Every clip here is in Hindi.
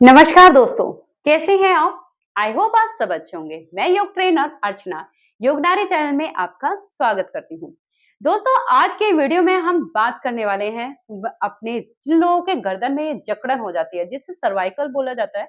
नमस्कार दोस्तों, कैसे हैं आप? आई होप आप सब अच्छे होंगे। मैं योग ट्रेनर अर्चना योगनारी चैनल में आपका स्वागत करती हूँ। दोस्तों, आज के वीडियो में हम बात करने वाले हैं अपने जिन लोगों के गर्दन में जकड़न हो जाती है, जिसे सर्वाइकल बोला जाता है।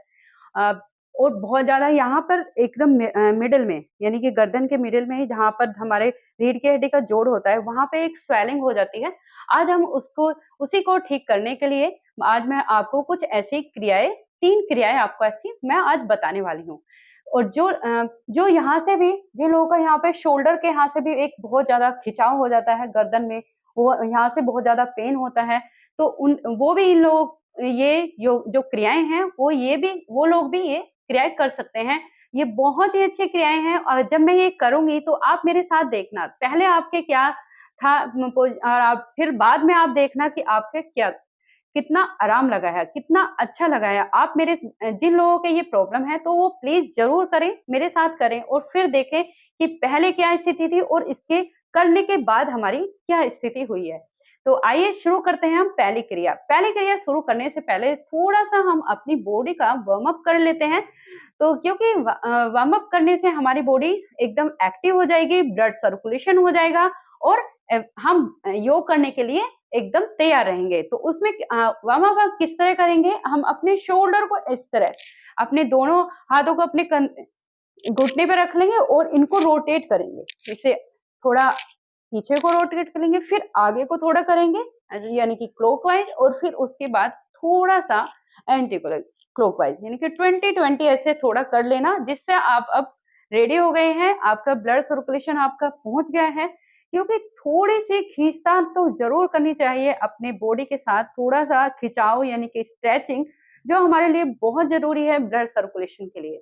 अ, और बहुत ज्यादा यहाँ पर एकदम मिडिल में, यानी कि गर्दन के मिडिल में ही जहाँ पर हमारे रीढ़ की हड्डी का जोड़ होता है, वहां पे एक स्वेलिंग हो जाती है। आज हम उसको उसी को ठीक करने के लिए आज मैं आपको कुछ ऐसी क्रियाएं 3 क्रियाएँ आपको ऐसी मैं आज बताने वाली हूँ। और जो यहाँ से भी जिन लोगों का यहाँ पे शोल्डर के यहाँ से भी एक बहुत ज़्यादा खिंचाव हो जाता है गर्दन में, वो यहाँ से बहुत ज़्यादा पेन होता है, तो उन वो भी इन लोग ये जो क्रियाएँ हैं, वो लोग भी ये क्रियाएँ कर सकते हैं। ये बहुत ही अच्छी क्रियाएँ हैं और जब मैं ये करूँगी तो आप मेरे साथ देखना, पहले आपके क्या था और आप फिर बाद में आप देखना कि आपके क्या कितना आराम लगा है, कितना अच्छा लगा है। आप मेरे जिन लोगों के ये प्रॉब्लम है तो वो प्लीज़ ज़रूर करें, मेरे साथ करें और फिर देखें कि पहले क्या स्थिति थी और इसके करने के बाद हमारी क्या स्थिति हुई है। तो आइए शुरू करते हैं हम पहली क्रिया। पहली क्रिया शुरू करने से पहले थोड़ा-सा हम अपनी बॉडी का वार्म अप कर लेते हैं। तो क्योंकि वार्म अप करने से हमारी बॉडी एकदम एक्टिव हो जाएगी, ब्लड सर्कुलेशन हो जाएगा और हम योग करने के लिए एकदम तैयार रहेंगे। तो उसमें वार्म अप आप किस तरह करेंगे? हम अपने शोल्डर को इस तरह, अपने दोनों हाथों को अपने घुटने पे रख लेंगे और इनको रोटेट करेंगे। इसे थोड़ा पीछे को रोटेट करेंगे, फिर आगे को थोड़ा करेंगे, यानी कि क्लॉकवाइज़ और फिर उसके बाद थोड़ा-सा एंटी क्लॉकवाइज़, यानी कि 20-20 ऐसे थोड़ा कर लेना, जिससे आप अब रेडी हो गए हैं, आपका ब्लड सर्कुलेशन आपका पहुँच गया है। क्योंकि थोड़ी-सी खींचतान तो ज़रूर करनी चाहिए अपने बॉडी के साथ, थोड़ा-सा खिंचाव यानी कि स्ट्रेचिंग, जो हमारे लिए बहुत ज़रूरी है ब्लड सर्कुलेशन के लिए।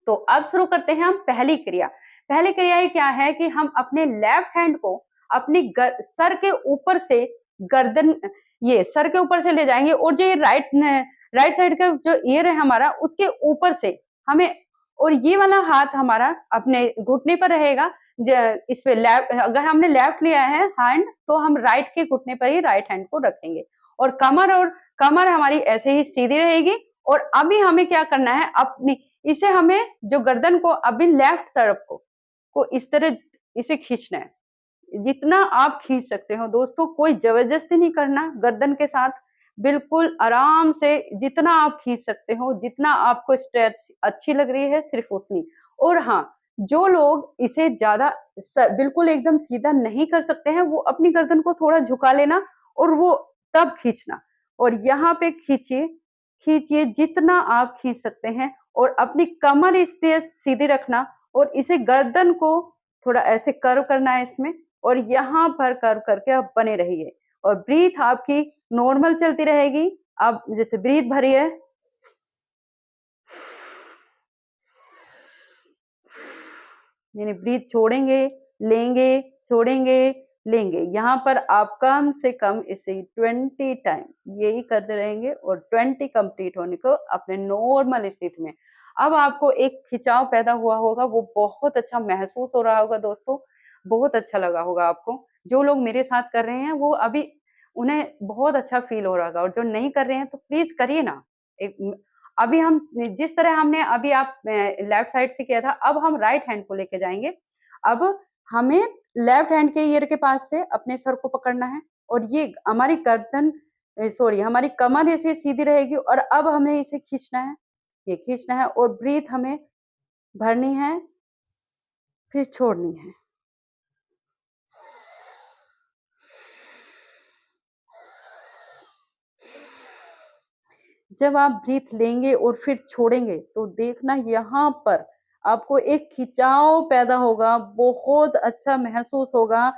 तो अब शुरू करते हैं हम पहली क्रिया। पहली क्रिया ये क्या है कि हम अपने लेफ्ट हैंड को अपनी सर के ऊपर से गर्दन ये सर के ऊपर से ले जाएँगे और जो ये राइट साइड का जो ईयर है हमारा उसके ऊपर से हमें, और ये वाला हाथ हमारा अपने घुटने पर रहेगा। इस पे लेफ्ट, अगर हमने लेफ्ट लिया है हैंड तो हम राइट के घुटने पर ही राइट हैंड को रखेंगे और कमर हमारी ऐसे ही सीधी रहेगी। और अभी हमें क्या करना है, अपनी इसे हमें जो गर्दन को अभी लेफ्ट तरफ को इस तरह इसे खींचना है। जितना आप खींच सकते हो दोस्तों, कोई ज़बरदस्ती नहीं करना गर्दन के साथ, बिल्कुल आराम से जितना आप खींच सकते हो, जितना आपको स्ट्रेच अच्छी लग रही है सिर्फ़ उतनी। और हाँ, जो लोग इसे ज़्यादा बिल्कुल एकदम सीधा नहीं कर सकते हैं, वो अपनी गर्दन को थोड़ा झुका लेना और वो तब खींचना। और यहाँ पे खींचिए, खींचिए जितना आप खींच सकते हैं और अपनी कमर इस तरह सीधी रखना और इसे गर्दन को थोड़ा ऐसे कर्व करना है इसमें, और यहाँ पर कर्व करके आप बने रहिए और ब्रीथ आपकी नॉर्मल चलती रहेगी। आप जैसे ब्रीथ भरिए, यानी ब्रीथ छोड़ेंगे, लेंगे, छोड़ेंगे, लेंगे। यहाँ पर आप कम से कम इसे 20 टाइम यही करते रहेंगे और 20 कंप्लीट होने को अपने नॉर्मल स्थिति में। अब आपको एक खिंचाव पैदा हुआ होगा, वो बहुत अच्छा महसूस हो रहा होगा दोस्तों, बहुत अच्छा लगा होगा आपको। जो लोग मेरे साथ कर रहे हैं वो अभी उन्हें बहुत अच्छा फ़ील हो रहा होगा और जो नहीं कर रहे हैं तो प्लीज़ करिए ना। एक अभी हम जिस तरह हमने अभी आप लेफ्ट साइड से किया था, अब हम राइट हैंड को लेके जाएँगे। अब हमें लेफ्ट हैंड के ईयर के पास से अपने सर को पकड़ना है और ये हमारी सॉरी, हमारी कमर ऐसे सीधी रहेगी और अब हमें इसे खींचना है, ये खींचना है और ब्रीथ हमें भरनी है, फिर छोड़नी है। जब आप ब्रीथ लेंगे और फिर छोड़ेंगे तो देखना यहाँ पर आपको एक खिंचाव पैदा होगा, बहुत अच्छा महसूस होगा।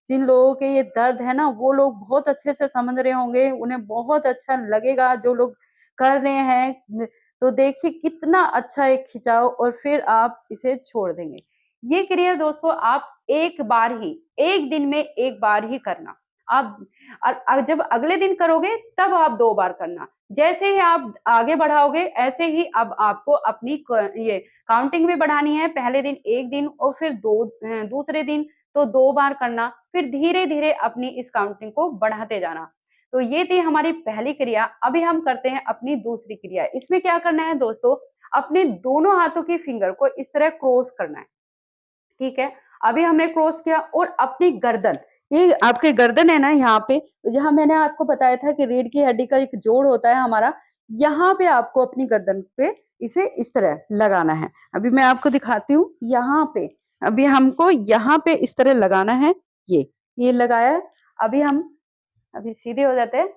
जिन लोगों के ये दर्द है ना, वो लोग बहुत अच्छे से समझ रहे होंगे, उन्हें बहुत अच्छा लगेगा जो लोग कर रहे हैं। तो देखिए कितना अच्छा एक खिंचाव और फिर आप इसे छोड़ देंगे। ये क्रिया दोस्तों आप एक बार ही, 1 दिन में 1 बार ही करना। आप जब अगले दिन करोगे तब आप 2 बार करना। जैसे ही आप आगे बढ़ाओगे ऐसे ही अब आपको अपनी ये काउंटिंग में बढ़ानी है। पहले दिन 1 दिन और फिर दूसरे दिन तो 2 बार करना, फिर धीरे-धीरे अपनी इस काउंटिंग को बढ़ाते जाना। तो ये थी हमारी पहली क्रिया। अभी हम करते हैं अपनी दूसरी क्रिया। इसमें क्या करना है दोस्तों, अपने दोनों हाथों की फिंगर को इस तरह क्रॉस करना है। ठीक है, अभी हमने क्रॉस किया और अपनी गर्दन, ये आपके गर्दन है ना, यहाँ पे जहाँ मैंने आपको बताया था कि रीढ़ की हड्डी का एक जोड़ होता है हमारा, यहाँ पे आपको अपनी गर्दन पे इसे इस तरह लगाना है। अभी मैं आपको दिखाती हूँ, यहाँ पे अभी हमको यहाँ पे इस तरह लगाना है। ये लगाया। अभी हम अभी सीधे हो जाते हैं।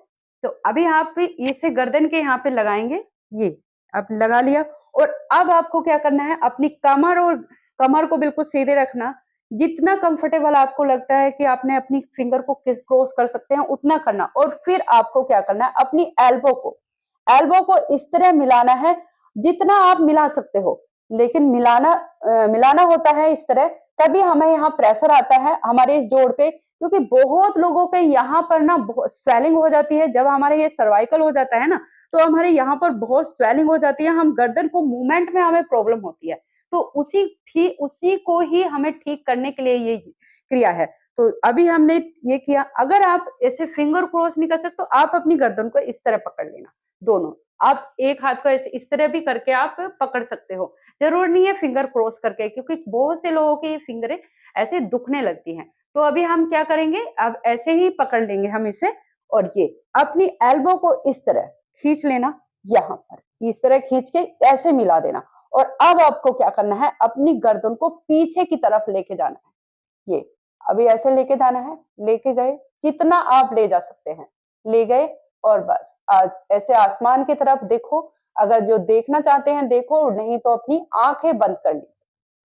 तो अभी आप इसे गर्दन के यहाँ पे लगाएंगे, ये आप लगा लिया। और अब आपको क्या करना है, अपनी कमर को बिल्कुल सीधे रखना। जितना कंफर्टेबल आपको लगता है कि आपने अपनी फिंगर को क्रॉस कर सकते हैं उतना करना। और फिर आपको क्या करना है, अपनी एल्बो को इस तरह मिलाना है जितना आप मिला सकते हो। लेकिन मिलाना होता है इस तरह, तभी हमें यहाँ प्रेशर आता है हमारे इस जोड़ पे। क्योंकि बहुत लोगों के यहाँ पर ना स्वेलिंग हो जाती है। जब हमारे ये सर्वाइकल हो जाता है ना, तो हमारे यहाँ पर बहुत स्वेलिंग हो जाती है, हम गर्दन को मूवमेंट में हमें प्रॉब्लम होती है। तो उसी को ही हमें ठीक करने के लिए ये क्रिया है। तो अभी हमने ये किया। अगर आप ऐसे फिंगर क्रॉस नहीं कर सकते तो आप अपनी गर्दन को इस तरह पकड़ लेना, दोनों। आप एक हाथ को ऐसे इस तरह भी करके आप पकड़ सकते हो, जरूर नहीं है फिंगर क्रॉस करके, क्योंकि बहुत से लोगों की फिंगरें ऐसे दुखने लगती हैं। तो अभी हम क्या करेंगे, अब ऐसे ही पकड़ लेंगे हम इसे। और ये अपनी एल्बो को इस तरह खींच लेना, यहाँ पर इस तरह खींच के ऐसे मिला देना। और अब आपको क्या करना है, अपनी गर्दन को पीछे की तरफ लेके जाना है। ये अभी ऐसे लेके जाना है, लेके गए, जितना आप ले जा सकते हैं ले गए। और बस आज ऐसे आसमान की तरफ देखो। अगर जो देखना चाहते हैं देखो, नहीं तो अपनी आंखें बंद कर लीजिए।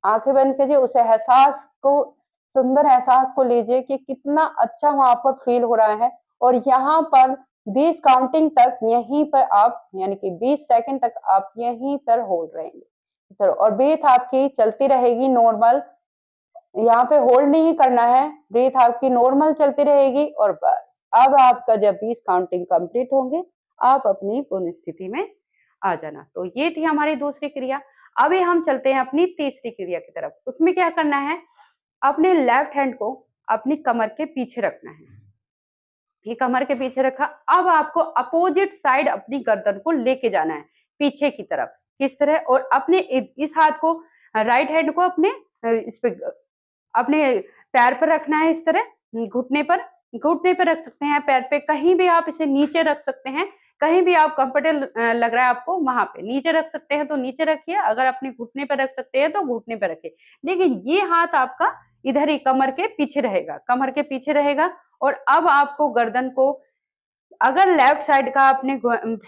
आंखें बंद कीजिए, उसे एहसास को, सुंदर एहसास को लीजिए कि कितना अच्छा वहां पर फील हो रहा है। और यहाँ पर 20 काउंटिंग तक यहीं पर आप, यानी कि 20 सेकंड तक आप यहीं पर होल्ड रहेंगे। और ब्रीथ आपकी चलती रहेगी नॉर्मल, यहाँ पे होल्ड नहीं करना है, ब्रीथ आपकी नॉर्मल चलती रहेगी। और बस अब आपका जब 20 काउंटिंग कंप्लीट होंगे, आप अपनी पूर्ण स्थिति में आ जाना। तो ये थी हमारी दूसरी क्रिया। अभी हम चलते हैं अपनी तीसरी क्रिया की तरफ। उसमें क्या करना है, अपने लेफ्ट हैंड को अपनी कमर के पीछे रखना है। ये कमर के पीछे रखा। अब आपको अपोजिट साइड अपनी गर्दन को लेके जाना है पीछे की तरफ। किस तरह, और अपने इस हाथ को, राइट हैंड को अपने इस पे, अपने पैर पर रखना है इस तरह, घुटने पर रख सकते हैं, पैर पे कहीं भी आप इसे नीचे रख सकते हैं। कहीं भी आप कंफर्टेबल लग रहा है आपको, वहां पे नीचे रख सकते हैं तो नीचे रखिए, अगर अपने घुटने पर रख सकते हैं तो घुटने पर रखिए। लेकिन ये हाथ आपका इधर ही कमर के पीछे रहेगा, कमर के पीछे रहेगा। और अब आपको गर्दन को, अगर लेफ्ट साइड का आपने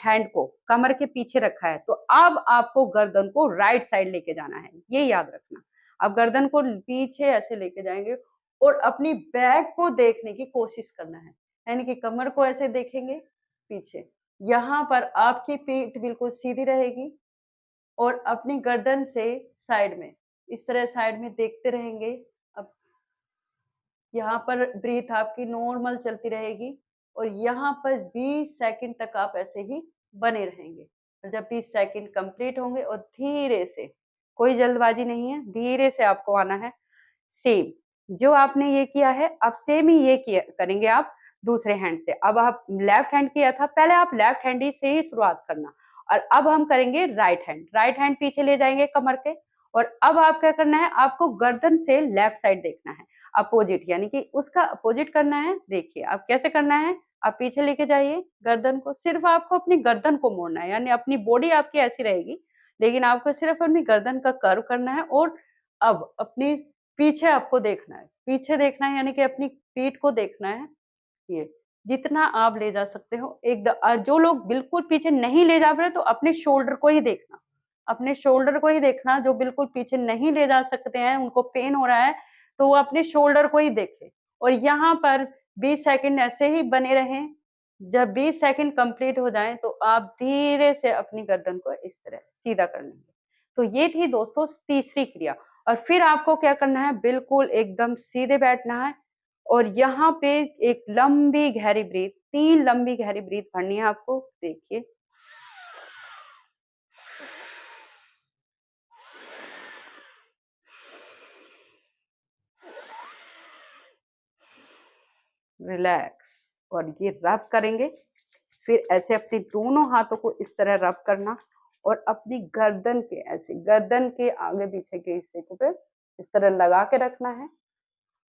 हैंड को कमर के पीछे रखा है, तो अब आपको गर्दन को राइट साइड लेके जाना है, ये याद रखना। अब गर्दन को पीछे ऐसे लेके जाएंगे और अपनी बैक को देखने की कोशिश करना है, यानी कि कमर को ऐसे देखेंगे पीछे। यहाँ पर आपकी पीठ बिल्कुल सीधी रहेगी और अपनी गर्दन से साइड में, इस तरह साइड में देखते रहेंगे। अब यहाँ पर ब्रीथ आपकी नॉर्मल चलती रहेगी और यहाँ पर 20 सेकंड तक आप ऐसे ही बने रहेंगे। और जब 20 सेकंड कंप्लीट होंगे, और धीरे से, कोई जल्दबाजी नहीं है, धीरे से आपको आना है। सेम जो आपने ये किया है, अब सेम ही ये किया करेंगे आप दूसरे हैंड से। अब आप लेफ्ट हैंड किया था, पहले आप लेफ्ट हैंड ही से ही शुरुआत करना। और अब हम करेंगे राइट हैंड पीछे ले जाएंगे कमर के। और अब आप क्या करना है, आपको गर्दन से लेफ्ट साइड देखना है, अपोजिट, यानी कि उसका अपोजिट करना है। देखिए आप कैसे करना है, आप पीछे लेके जाइए गर्दन को, सिर्फ आपको अपनी गर्दन को मोड़ना है, यानी अपनी बॉडी आपकी ऐसी रहेगी, लेकिन आपको सिर्फ अपनी गर्दन का कर्व करना है। और अब अपनी पीछे आपको देखना है, पीछे देखना है, यानी कि अपनी पीठ को देखना है। ये जितना आप ले जा सकते हो जो लोग बिल्कुल पीछे नहीं ले जा रहे, तो अपने शोल्डर को ही देखना, अपने शोल्डर को ही देखना। जो बिल्कुल पीछे नहीं ले जा सकते हैं, उनको पेन हो रहा है, तो वो अपने शोल्डर को ही देखें। और यहाँ पर 20 सेकंड ऐसे ही बने रहें। जब 20 सेकंड कंप्लीट हो जाएं, तो आप धीरे से अपनी गर्दन को इस तरह सीधा कर लेंगे। तो ये थी दोस्तों तीसरी क्रिया। और फिर आपको क्या करना है, बिल्कुल एकदम सीधे बैठना है। और यहाँ पे एक लंबी गहरी ब्रीथ, 3 लंबी गहरी ब्रीथ भरनी है आपको। देखिए, रिलैक्स। और ये रब करेंगे। फिर ऐसे अपने दोनों हाथों को इस तरह रब करना और अपनी गर्दन के ऐसे गर्दन के आगे पीछे के हिस्से को पे इस तरह लगा के रखना है।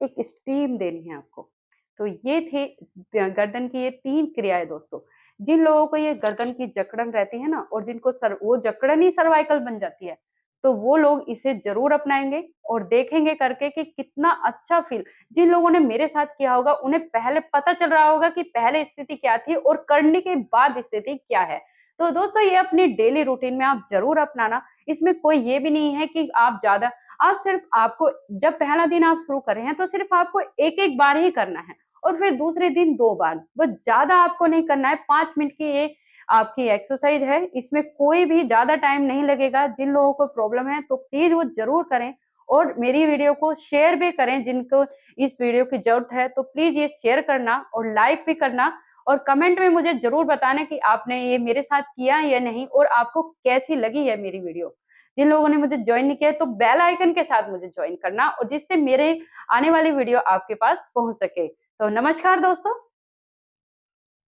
एक स्टीम देनी है आपको। तो ये थे गर्दन की ये 3 क्रियाएँ दोस्तों। जिन लोगों को ये गर्दन की जकड़न रहती है ना और जिनको वो जकड़न ही सर्वाइकल बन जाती है, तो वो लोग इसे ज़रूर अपनाएँगे और देखेंगे करके कि कितना अच्छा जिन लोगों ने मेरे साथ किया होगा, उन्हें पहले पता चल रहा होगा कि पहले स्थिति क्या थी और करने के बाद स्थिति क्या है। तो दोस्तों ये अपनी डेली रूटीन में आप ज़रूर अपनाना। इसमें कोई ये भी नहीं है कि आप सिर्फ आपको जब पहला दिन आप शुरू कर रहे हैं तो सिर्फ आपको एक-एक बार ही करना है और फिर दूसरे दिन 2 बार। बस ज़्यादा आपको नहीं करना है, 5 मिनट की ये आपकी एक्सरसाइज है, इसमें कोई भी ज़्यादा टाइम नहीं लगेगा। जिन लोगों को प्रॉब्लम है तो प्लीज़ वो ज़रूर करें और मेरी वीडियो को शेयर भी करें जिनको इस वीडियो की ज़रूरत है, तो प्लीज़ ये शेयर करना और लाइक भी करना और कमेंट में मुझे ज़रूर बताना कि आपने ये मेरे साथ किया या नहीं और आपको कैसी लगी है मेरी वीडियो। जिन लोगों ने मुझे जॉइन नहीं किया है तो बेल आइकन के साथ मुझे जॉइन करना और जिससे मेरे आने वाली वीडियो आपके पास पहुंच सके। तो नमस्कार दोस्तों।